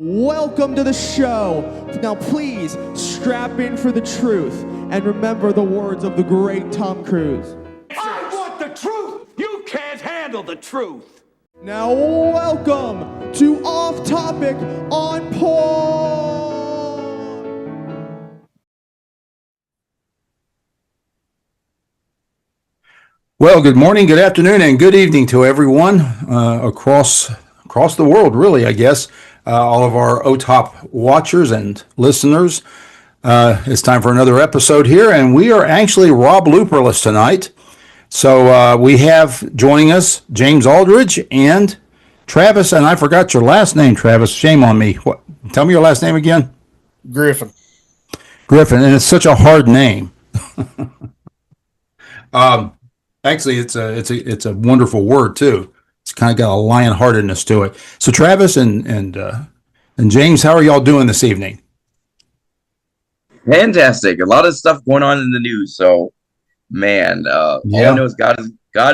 Welcome to the show. Now please strap in for the truth and remember the words of the great Tom Cruise. I want the truth! You can't handle the truth! Now welcome to Off Topic on Porn. Well, good morning, good afternoon, and good evening to everyone across the world, really, I guess. All of our OTOP watchers and listeners. It's time for another episode here, and we are actually Rob Looperless tonight. So we have joining us James Aldridge and Travis, and I forgot your last name, Travis. Shame on me. What? Tell me your last name again. Griffin, and it's such a hard name. Actually, it's a wonderful word too. It's kind of got a lion-heartedness to it. So Travis and James, how are y'all doing this evening? Fantastic. A lot of stuff going on in the news. So, man, all I know is God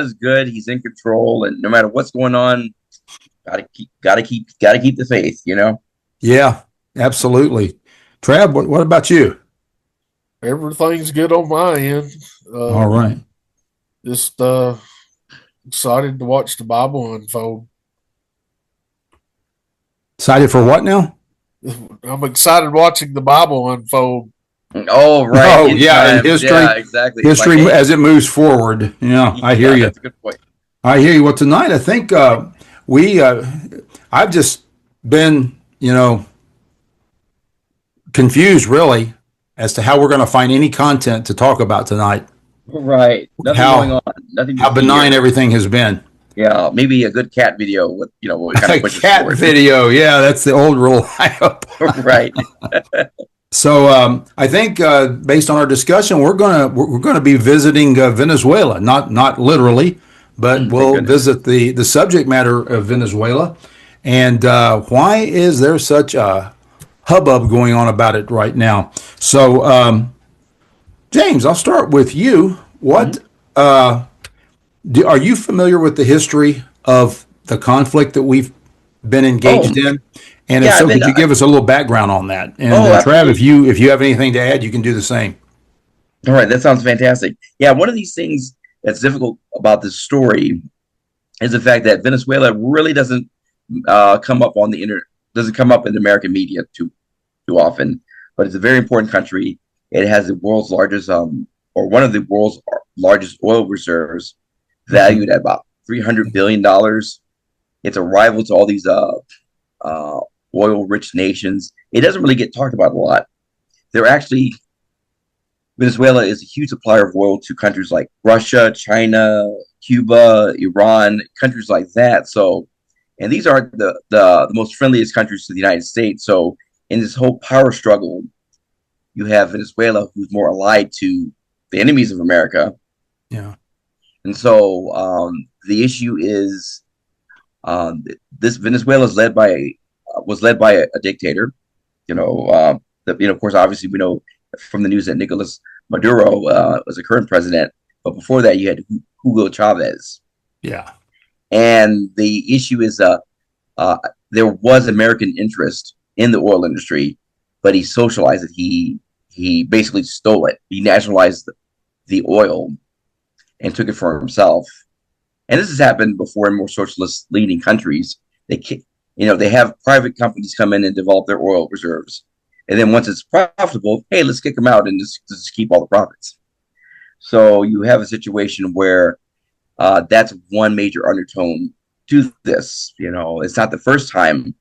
is good. He's in control, and no matter what's going on, gotta keep the faith. You know. Yeah, absolutely. Trav, what about you? everything's good on my end. All right. Just excited to watch the Bible unfold. Excited for what now? I'm excited watching the Bible unfold. Oh, right. Oh, yeah, in history. Yeah, exactly. History Like, as it moves forward. Yeah, I hear you. That's a good point. I hear you. Well, tonight I think I've just been, confused really as to how we're going to find any content to talk about tonight. Right. Nothing going on. Nothing. How benign everything has been. Yeah, maybe a good cat video with what kind of a cat video. Yeah, that's the old rule. Right. So I think based on our discussion, we're gonna be visiting Venezuela, not literally, but we'll visit the subject matter of Venezuela, and why is there such a hubbub going on about it right now? So James, I'll start with you. What are you familiar with the history of the conflict that we've been engaged in? And if so, could you give us a little background on that? And Trav, if you have anything to add, you can do the same. All right, that sounds fantastic. Yeah, one of these things that's difficult about this story is the fact that Venezuela really doesn't come up on the internet, doesn't come up in the American media too often. But it's a very important country. It has the world's largest, or one of the world's largest oil reserves, valued at about $300 billion. It's a rival to all these oil-rich nations. It doesn't really get talked about a lot. Venezuela is a huge supplier of oil to countries like Russia, China, Cuba, Iran, countries like that. So, and these are the most friendliest countries to the United States. So, in this whole power struggle, you have Venezuela, who's more allied to the enemies of America. Yeah. And so the issue is this Venezuela was led by a dictator. Of course, obviously we know from the news that Nicolas Maduro was the current president, but before that you had Hugo Chavez. Yeah. And the issue is there was American interest in the oil industry, but he socialized it. He basically stole it. He nationalized the oil and took it for himself. And this has happened before in more socialist leading countries. They have private companies come in and develop their oil reserves. And then once it's profitable, hey, let's kick them out and just keep all the profits. So you have a situation where that's one major undertone to this. It's not the first time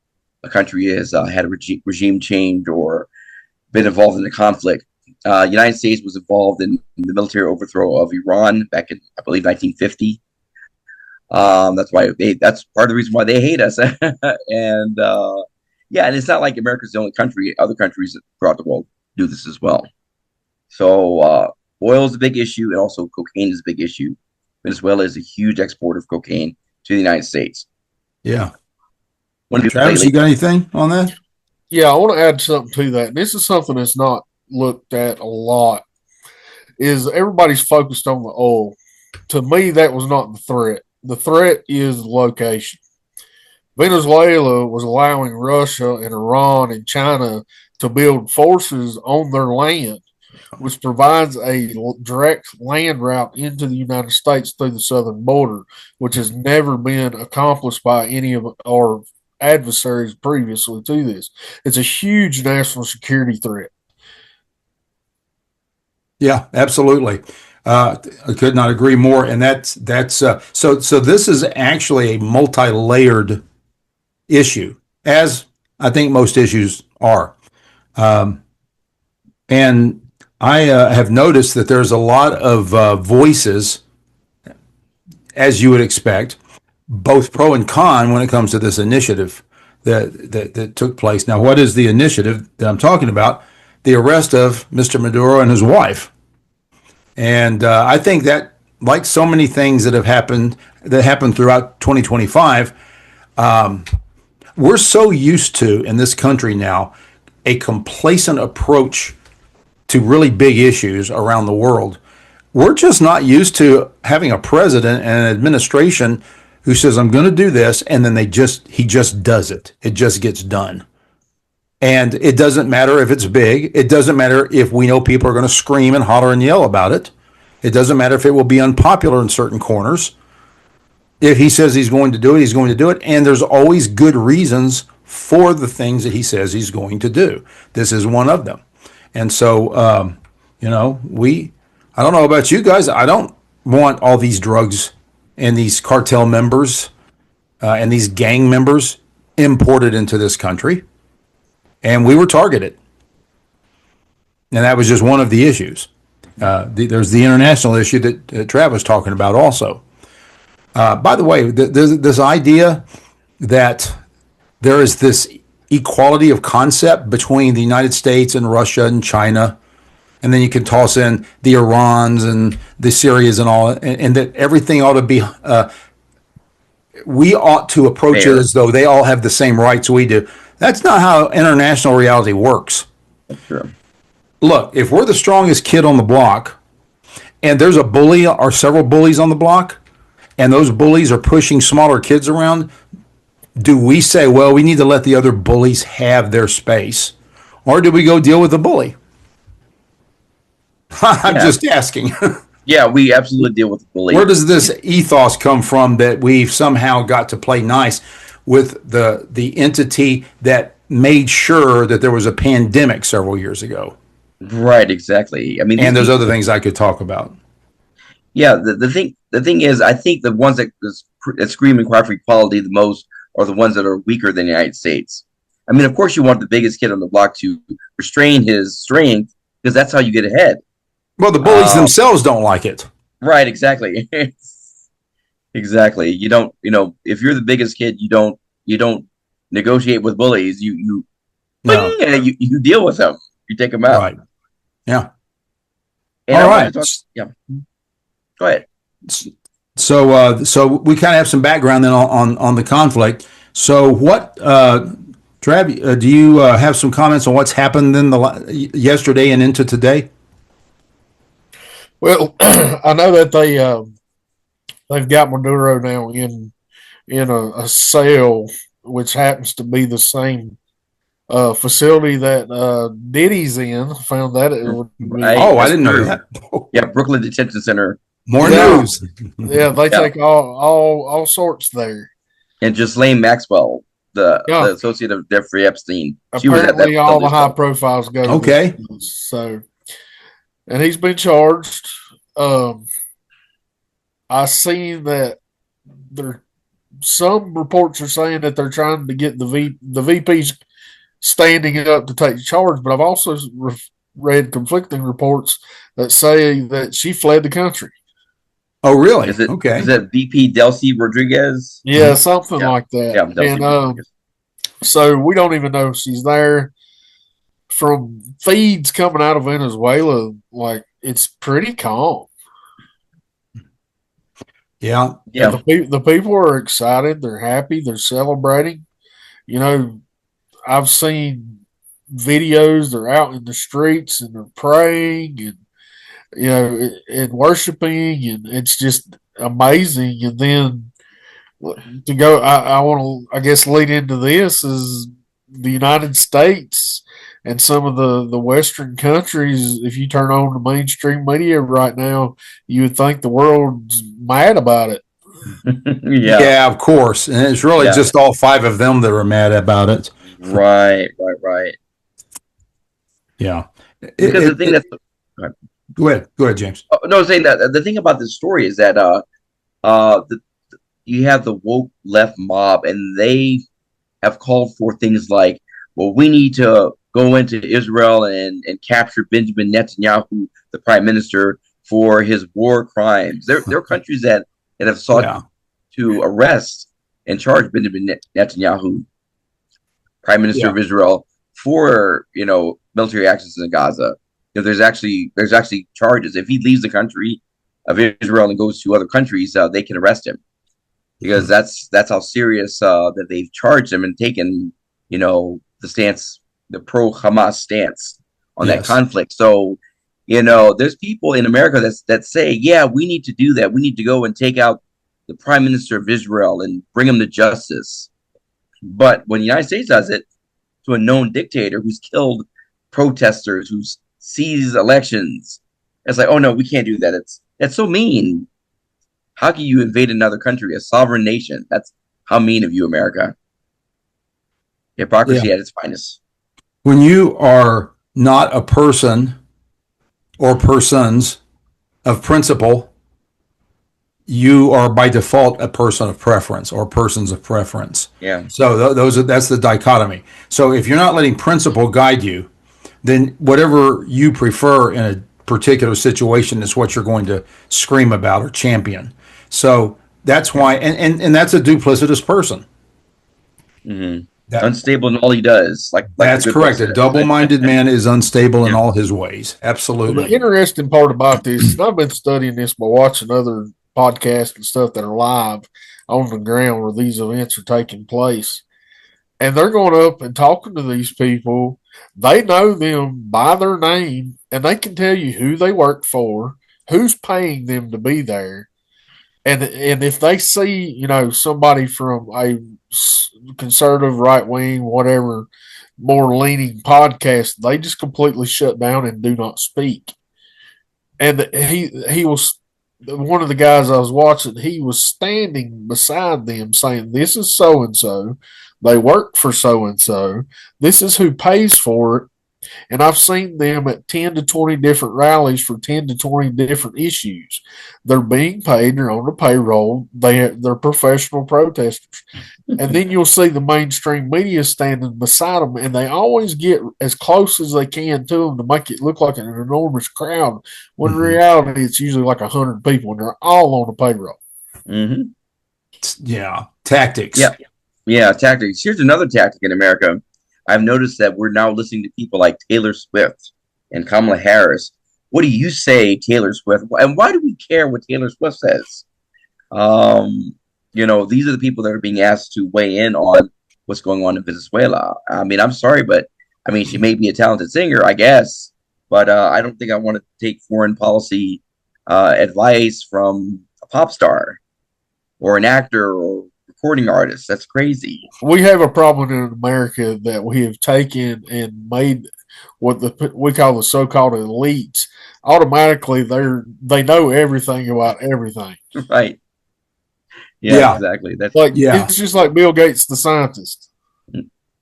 a country has had a regime change or been involved in a conflict. United States was involved in the military overthrow of Iran back in, I believe, 1950. That's part of the reason why they hate us. And it's not like America's the only country. Other countries throughout the world do this as well. So oil is a big issue, and also cocaine is a big issue. Venezuela is a huge exporter of cocaine to the United States. Yeah. Travis, you got anything on that? Yeah, I want to add something to that. And this is something that's not looked at a lot. Is everybody's focused on the oil. To me, that was not the threat. The threat is location. Venezuela was allowing Russia and Iran and China to build forces on their land, which provides a direct land route into the United States through the southern border, which has never been accomplished by any of our adversaries previously to this. It's a huge national security threat. Yeah, absolutely. I could not agree more. And so. So this is actually a multi-layered issue, as I think most issues are. And I have noticed that there's a lot of voices, as you would expect, both pro and con when it comes to this initiative that took place. Now, what is the initiative that I'm talking about? The arrest of Mr. Maduro and his wife. And I think that, like so many things that happened throughout 2025, we're so used to in this country now a complacent approach to really big issues around the world. We're just not used to having a president and an administration who says, I'm going to do this, and then he just does it. It just gets done. And it doesn't matter if it's big. It doesn't matter if we know people are going to scream and holler and yell about it. It doesn't matter if it will be unpopular in certain corners. If he says he's going to do it, he's going to do it. And there's always good reasons for the things that he says he's going to do. This is one of them. And so, I don't know about you guys. I don't want all these drugs and these cartel members and these gang members imported into this country. And we were targeted. And that was just one of the issues. There's the international issue that Trav was talking about also. By the way, this idea that there is this equality of concept between the United States and Russia and China, and then you can toss in the Irans and the Syrias and all, and that everything ought to be, we ought to approach it as though they all have the same rights we do. That's not how international reality works. That's true. Look, if we're the strongest kid on the block, and there's a bully or several bullies on the block, and those bullies are pushing smaller kids around, do we say, well, we need to let the other bullies have their space? Or do we go deal with the bully? I'm just asking. Yeah, we absolutely deal with the bully. Where does this ethos come from that we've somehow got to play nice with the entity that made sure that there was a pandemic several years ago? Right, exactly. I mean, and there's other things I could talk about. Yeah, the thing is, I think the ones that scream and cry for equality the most are the ones that are weaker than the United States. I mean, of course, you want the biggest kid on the block to restrain his strength because that's how you get ahead. Well, the bullies themselves don't like it. Right, exactly. Exactly. You don't, if you're the biggest kid, you don't negotiate with bullies. You deal with them. You take them out. Right. Yeah. And all right. Yeah. Go ahead. So we kind of have some background then on the conflict. So what, Trav, do you have some comments on what's happened then yesterday and into today? Well, I know that they've got Maduro now in a cell, which happens to be the same facility that Diddy's in. Found that it would be. Right. I didn't know that. Yeah, Brooklyn Detention Center. More news. Yeah, they take all sorts there. And Ghislaine Maxwell, the associate of Jeffrey Epstein. She apparently was at all the high profiles go. Okay. So, and he's been charged. I seen that some reports are saying that they're trying to get the VP's standing up to take charge, but I've also read conflicting reports that say that she fled the country. Oh, really? Okay. Is it VP Delcy Rodriguez? Yeah, something like that. Yeah, and so we don't even know if she's there. From feeds coming out of Venezuela, like, it's pretty calm. Yeah. The people are excited. They're happy. They're celebrating. I've seen videos. They're out in the streets and they're praying and worshiping, and it's just amazing. And then to go, I want to, I guess, lead into this is the United States and some of the Western countries. If you turn on the mainstream media right now, you would think the world's mad about it. Yeah. Yeah, of course. And it's really Yeah. just all five of them that are mad about it. Right. Yeah. Because the thing that's Go ahead, James. no, I was saying that the thing about this story is that you have the woke left mob, and they have called for things like, well, we need to go into Israel and capture Benjamin Netanyahu, the prime minister, for his war crimes. There are countries that have sought to arrest and charge Benjamin Netanyahu, prime minister of Israel, for military actions in Gaza. There's actually charges. If he leaves the country of Israel and goes to other countries, they can arrest him, because that's how serious that they've charged him and taken the stance, the pro-Hamas stance on that conflict. So there's people in America that say, yeah, we need to do that. We need to go and take out the prime minister of Israel and bring him to justice. But when the United States does it to a known dictator who's killed protesters, who's seized elections, it's like, oh no, we can't do that. That's so mean. How can you invade another country, a sovereign nation? That's how mean of you, America. Hypocrisy at its finest. When you are not a person or persons of principle, you are by default a person of preference or persons of preference. Yeah. So that's the dichotomy. So if you're not letting principle guide you, then whatever you prefer in a particular situation is what you're going to scream about or champion. So that's why, and that's a duplicitous person. Mm-hmm. Unstable in all he does. Like that's correct. A double-minded man is unstable in all his ways. Absolutely. Well, the interesting part about this, and I've been studying this by watching other podcasts and stuff that are live on the ground where these events are taking place. And they're going up and talking to these people. They know them by their name, and they can tell you who they work for, who's paying them to be there. And if they see, somebody from a conservative, right wing, whatever, more leaning podcast, they just completely shut down and do not speak. And he was one of the guys I was watching. He was standing beside them, saying, "This is so and so. They work for so and so. This is who pays for it." And I've seen them at 10 to 20 different rallies for 10 to 20 different issues. They're being paid. They're on the payroll. They're professional protesters. And then you'll see the mainstream media standing beside them, and they always get as close as they can to them to make it look like an enormous crowd, when in reality it's usually like 100 people, and they're all on the payroll. Mm-hmm. Yeah. Tactics. Yeah, tactics. Here's another tactic in America. I've noticed that we're now listening to people like Taylor Swift and Kamala Harris. What do you say, Taylor Swift? And why do we care what Taylor Swift says? These are the people that are being asked to weigh in on what's going on in Venezuela. I mean, I'm sorry, but she may be a talented singer, I guess, but I don't think I want to take foreign policy advice from a pop star or an actor or recording artists. That's crazy. We have a problem in America that we have taken and made what we call the so-called elites. Automatically, they know everything about everything. Right. Yeah, exactly. That's it's just like Bill Gates, the scientist.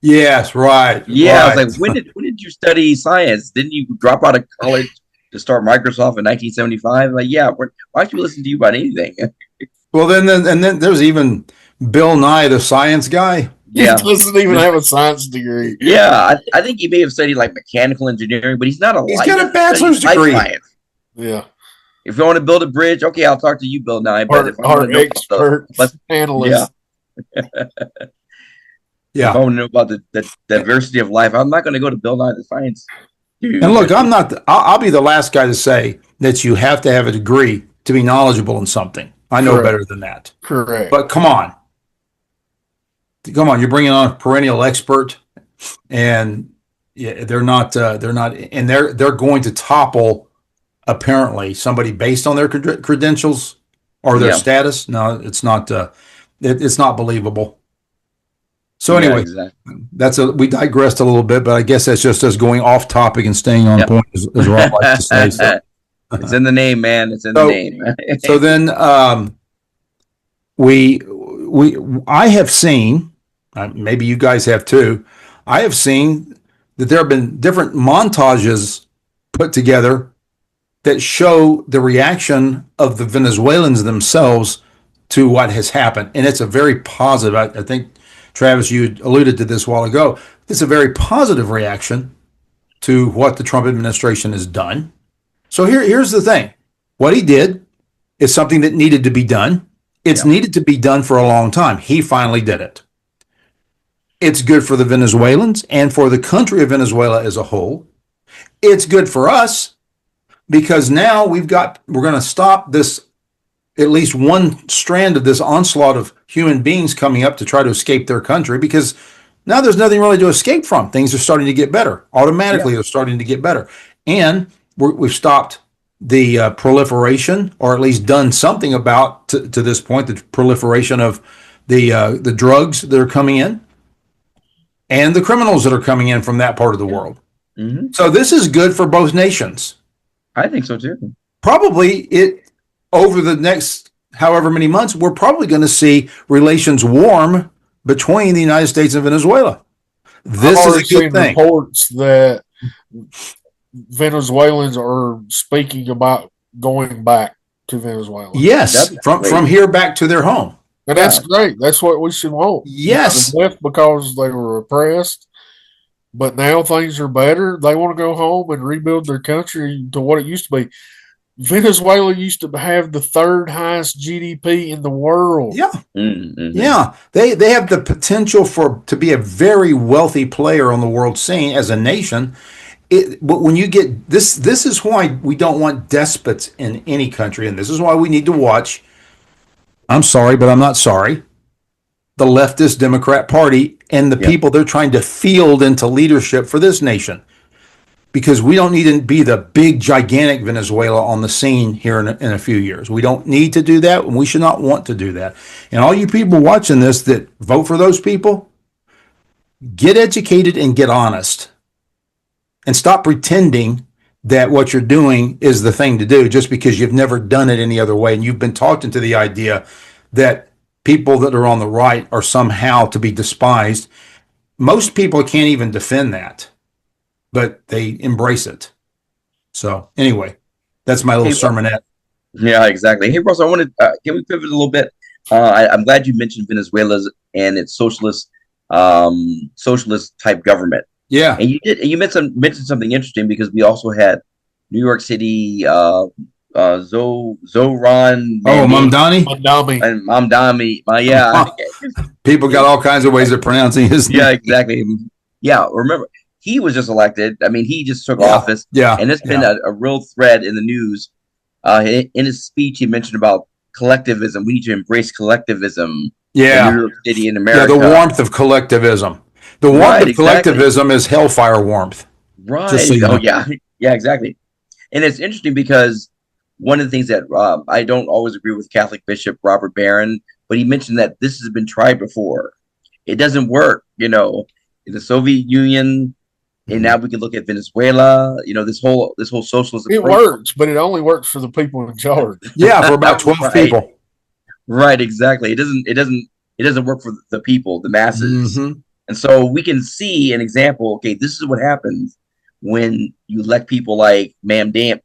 Yes, right. Yeah, right. I was like, when did you study science? Didn't you drop out of college to start Microsoft in 1975? Like, yeah, why should we listen to you about anything? Well, then there's even Bill Nye, the science guy. Yeah. He doesn't even have a science degree. Yeah, I think he may have studied like mechanical engineering, but he's not a. He's got a bachelor's degree. Science. Yeah. If you want to build a bridge, okay, I'll talk to you, Bill Nye. But our expert analyst. Yeah. If I want to know about the diversity of life, I'm not going to go to Bill Nye, the science dude. And look, I'll be the last guy to say that you have to have a degree to be knowledgeable in something. I know better than that. Correct. But come on, you're bringing on a perennial expert, and they're not, and they're going to topple apparently somebody based on their credentials or their status. No, it's not. It's not believable. So Yeah, anyway, exactly. we digressed a little bit, but I guess that's just us going off topic and staying on Yep. point, as Rob likes to say. So, It's in the name, man. It's in the name. so then I have seen, maybe you guys have too. I have seen that there have been different montages put together that show the reaction of the Venezuelans themselves to what has happened, and it's a very positive. I think, Travis, you alluded to this a while ago. It's a very positive reaction to what the Trump administration has done. So here's the thing. What he did is something that needed to be done. It's needed to be done for a long time. He finally did it. It's good for the Venezuelans and for the country of Venezuela as a whole. It's good for us because now we're going to stop this, at least one strand of this onslaught of human beings coming up to try to escape their country, because now there's nothing really to escape from. Things are starting to get better. Automatically, they're starting to get better. And we've stopped the proliferation, or at least done something about, to this point, the proliferation of the drugs that are coming in and the criminals that are coming in from that part of the world. Mm-hmm. So this is good for both nations. I think so too. Probably over the next however many months, we're probably going to see relations warm between the United States and Venezuela. This is a good thing. Reports that Venezuelans are speaking about going back to Venezuela. Yes, from here back to their home. And that's great. That's what we should want. Yes. They left because they were oppressed, but now things are better. They want to go home and rebuild their country to what it used to be. Venezuela used to have the third highest GDP in the world. Yeah. Mm-hmm. Yeah. They have the potential to be a very wealthy player on the world scene as a nation. But when you get this is why we don't want despots in any country, and this is why we need to watch. I'm sorry, but I'm not sorry. The leftist Democrat Party and the people they're trying to field into leadership for this nation. Because we don't need to be the big, gigantic Venezuela on the scene here in a few years. We don't need to do that, and we should not want to do that. And all you people watching this that vote for those people, get educated and get honest. And stop pretending that what you're doing is the thing to do just because you've never done it any other way. And you've been talked into the idea that people that are on the right are somehow to be despised. Most people can't even defend that, but they embrace it. So anyway, that's my little sermonette. Yeah, exactly. Hey, Ross, I wanted, can we pivot a little bit? I'm glad you mentioned Venezuela and its socialist type government. Yeah, and you mentioned something interesting, because we also had New York City, Zoran Mamdani and Mamdani. Yeah, people got all kinds of ways of pronouncing his name. Yeah, exactly. Yeah, remember, he was just elected. I mean, he just took office. Yeah, and it's been a real thread in the news. In his speech, he mentioned about collectivism. We need to embrace collectivism. Yeah, in New York City, in America. Yeah, the warmth of collectivism. The warmth of collectivism is hellfire warmth. Right. So yeah, exactly. And it's interesting because one of the things that I don't always agree with Catholic Bishop Robert Barron, but he mentioned that this has been tried before. It doesn't work, in the Soviet Union, and now we can look at Venezuela. This whole socialist approach. It works, but it only works for the people in charge. Yeah, for about 12 people. Right, exactly. It doesn't work for the people, the masses. Mm-hmm. And so we can see an example. Okay, this is what happens when you elect people like Mamdani.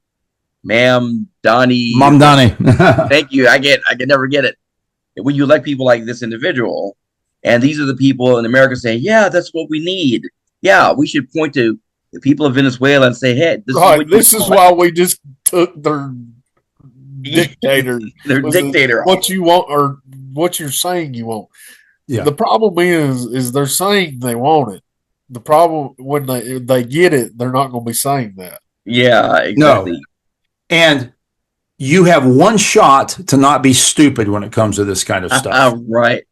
Thank you. I can never get it. When you elect people like this individual, and these are the people in America saying, "Yeah, that's what we need. Yeah, we should point to the people of Venezuela and say, hey, this is why we just took their dictator. Their dictator. What you want, or what you're saying you want." Yeah. The problem is they're saying they want it. The problem when they get it, they're not going to be saying that. Yeah, exactly. No. And you have one shot to not be stupid when it comes to this kind of stuff. Right.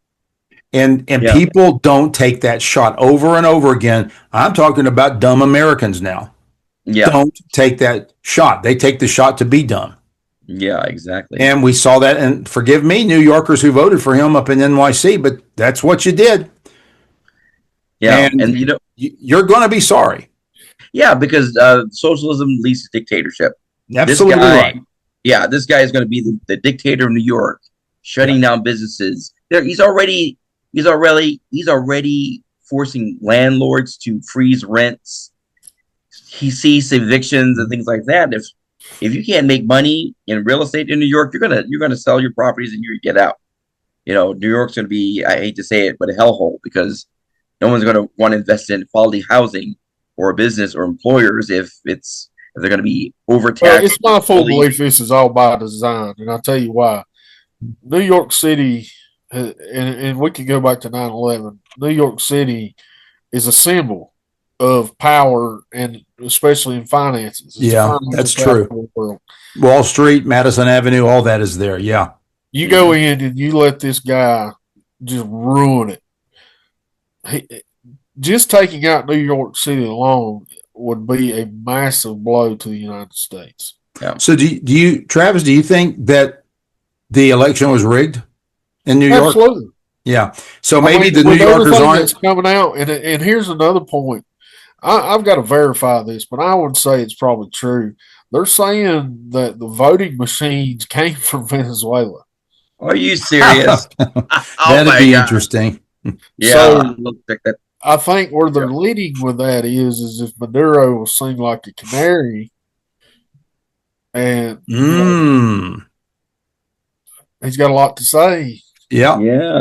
And people don't take that shot over and over again. I'm talking about dumb Americans now. Yeah. Don't take that shot. They take the shot to be dumb. Yeah, exactly. And we saw that, and forgive me, New Yorkers who voted for him up in NYC, but that's what you did. Yeah, And and you're going to be sorry. yeah, because socialism leads to dictatorship. Absolutely this guy, right. Yeah, this guy is going to be the dictator of New York, shutting down businesses. He's already forcing landlords to freeze rents. He sees evictions and things like that. If you can't make money in real estate in New York, you're gonna sell your properties and you get out. New York's going to be, I hate to say it, but a hellhole, because no one's going to want to invest in quality housing or a business or employers if they're going to be overtaxed. Well, it's my full belief this is all by design, and I'll tell you why. New York City, and we can go back to 9/11. New York City is a symbol of power, and especially in finances. It's Yeah, that's true. Wall Street, Madison Avenue, all that is there. Yeah. You go in and you let this guy just ruin it. Just taking out New York City alone would be a massive blow to the United States. Yeah. So do you, Travis, do you think that the election was rigged in New York? Absolutely. Yeah. So maybe the New Yorkers aren't coming out. And here's another point. I've got to verify this, but I would say it's probably true. They're saying that the voting machines came from Venezuela. Are you serious? That'd be interesting. Yeah. So, I think where they're leading with that is if Maduro will seem like a canary, and he's got a lot to say. Yeah,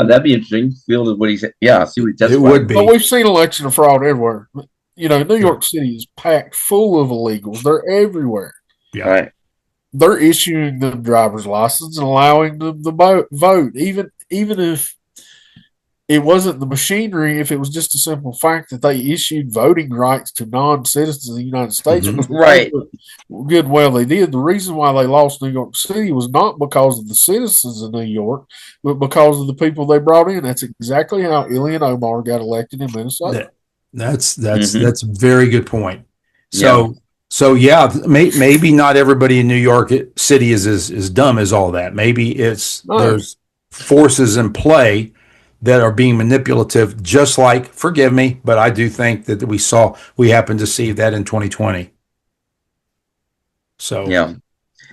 that'd be interesting. Feel what he said. Yeah, see what he testified. It would be. But we've seen election fraud everywhere. New York City is packed full of illegals. They're everywhere. Yeah. Right. They're issuing them driver's license and allowing them to vote, even if it wasn't the machinery, if it was just a simple fact that they issued voting rights to non-citizens of the United States. Right. Good, well, they did. The reason why they lost New York City was not because of the citizens of New York, but because of the people they brought in. That's exactly how Ilhan Omar got elected in Minnesota. That's a very good point. So maybe not everybody in New York City is as dumb as all that. Maybe there's forces in play that are being manipulative, just like, forgive me, but I do think that we happened to see that in 2020. So yeah,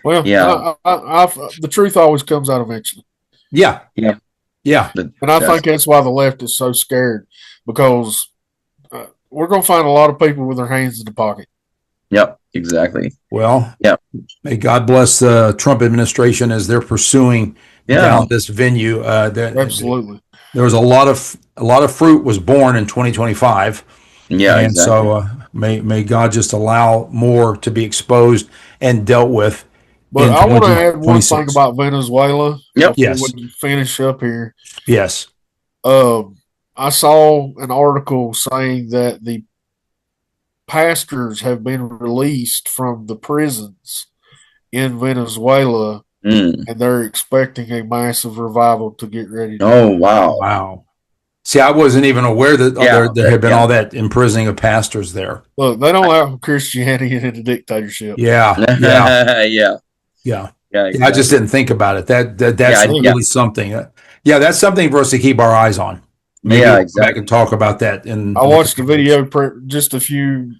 well, yeah, the truth always comes out eventually. Yeah. And I think that's why the left is so scared, because we're going to find a lot of people with their hands in the pocket. Yep, exactly. Well, may God bless the Trump administration as they're pursuing down this venue. Absolutely. There was a lot of fruit was born in 2025. Yeah, and exactly. So may God just allow more to be exposed and dealt with. But I want to add one thing about Venezuela. Yep. Yes. When you finish up here. Yes. I saw an article saying that the pastors have been released from the prisons in Venezuela, and they're expecting a massive revival to get ready. Oh, wow. Wow. See, I wasn't even aware that there had been all that imprisoning of pastors there. Look, they don't allow Christianity into the dictatorship. Yeah. Exactly. I just didn't think about it. That's really something. That's something for us to keep our eyes on. Maybe we'll go back and talk about that. I watched a video just a few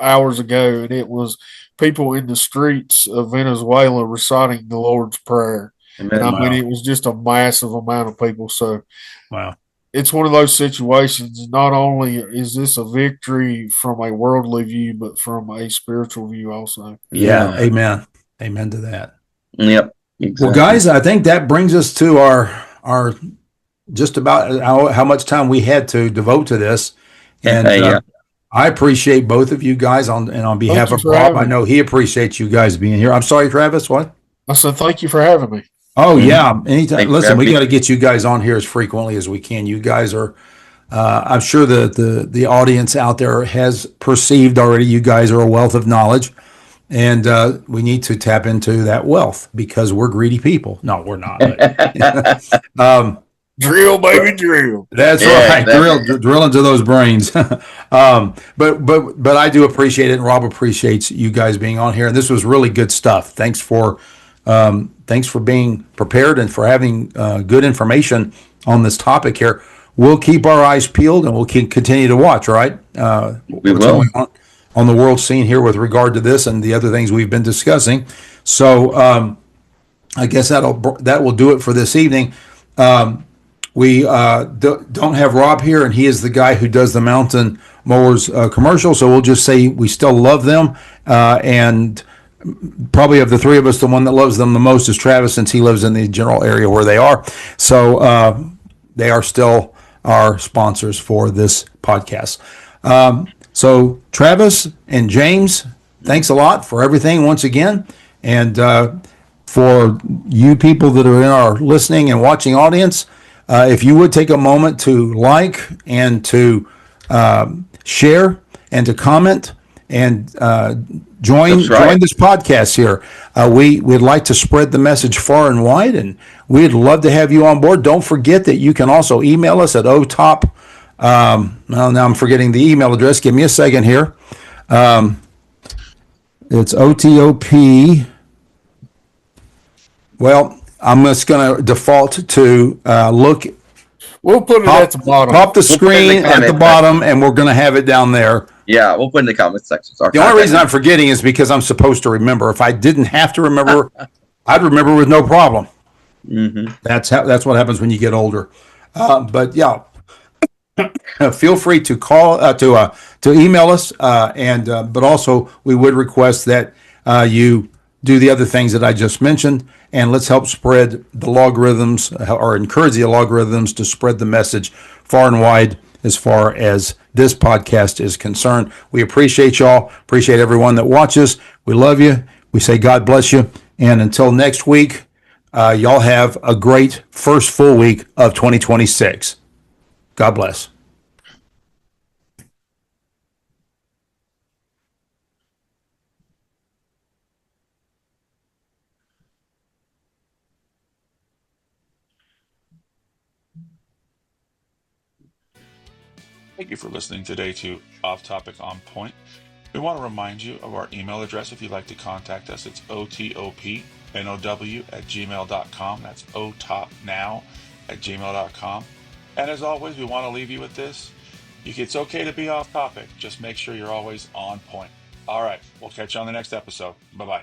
hours ago, and it was people in the streets of Venezuela reciting the Lord's Prayer. Amen. And I mean, it was just a massive amount of people. So, wow. It's one of those situations. Not only is this a victory from a worldly view, but from a spiritual view also. Yeah. Amen. Amen to that. Yep. Exactly. Well, guys, I think that brings us to our just about how much time we had to devote to this. And I appreciate both of you guys on behalf of Bob. I know he appreciates you guys being here. I'm sorry, Travis, what? I said, thank you for having me. Oh, yeah. Anytime. Listen, we got to get you guys on here as frequently as we can. You guys are, I'm sure the audience out there has perceived already, you guys are a wealth of knowledge. And we need to tap into that wealth because we're greedy people. No, we're not. Drill, baby, drill. That's right. Drill into those brains. But I do appreciate it, and Rob appreciates you guys being on here. And this was really good stuff. Thanks for Thanks for being prepared and for having good information on this topic here. We'll keep our eyes peeled and we'll continue to watch, right? We What's will. going on the world scene here with regard to this and the other things we've been discussing. So I guess that will do it for this evening. We don't have Rob here, and he is the guy who does the Mountain Mowers commercial. So we'll just say we still love them, and probably of the three of us, the one that loves them the most is Travis, since he lives in the general area where they are. So they are still our sponsors for this podcast. So Travis and James, thanks a lot for everything once again. And for you people that are in our listening and watching audience, if you would take a moment to like and to share and to comment and join this podcast here. We'd like to spread the message far and wide, and we'd love to have you on board. Don't forget that you can also email us at otop. Well, now I'm forgetting the email address. Give me a second here. It's OTOP. Well, I'm just going to default to look. We'll put it at the bottom. Pop the screen at the bottom, and we're going to have it down there. Yeah, we'll put in the comment section. The only reason I'm forgetting is because I'm supposed to remember. If I didn't have to remember, I'd remember with no problem. Mm-hmm. That's what happens when you get older. But yeah, feel free to call to email us, but also we would request that you do the other things that I just mentioned, and let's help spread the logarithms or encourage the logarithms to spread the message far and wide as far as this podcast is concerned. We appreciate y'all. Appreciate everyone that watches. We love you. We say God bless you. And until next week, y'all have a great first full week of 2026. God bless. Thank you for listening today to Off Topic On Point. We want to remind you of our email address if you'd like to contact us. It's otopnow@gmail.com. That's otopnow@gmail.com. And as always, we want to leave you with this. It's okay to be off topic. Just make sure you're always on point. All right, we'll catch you on the next episode. Bye-bye.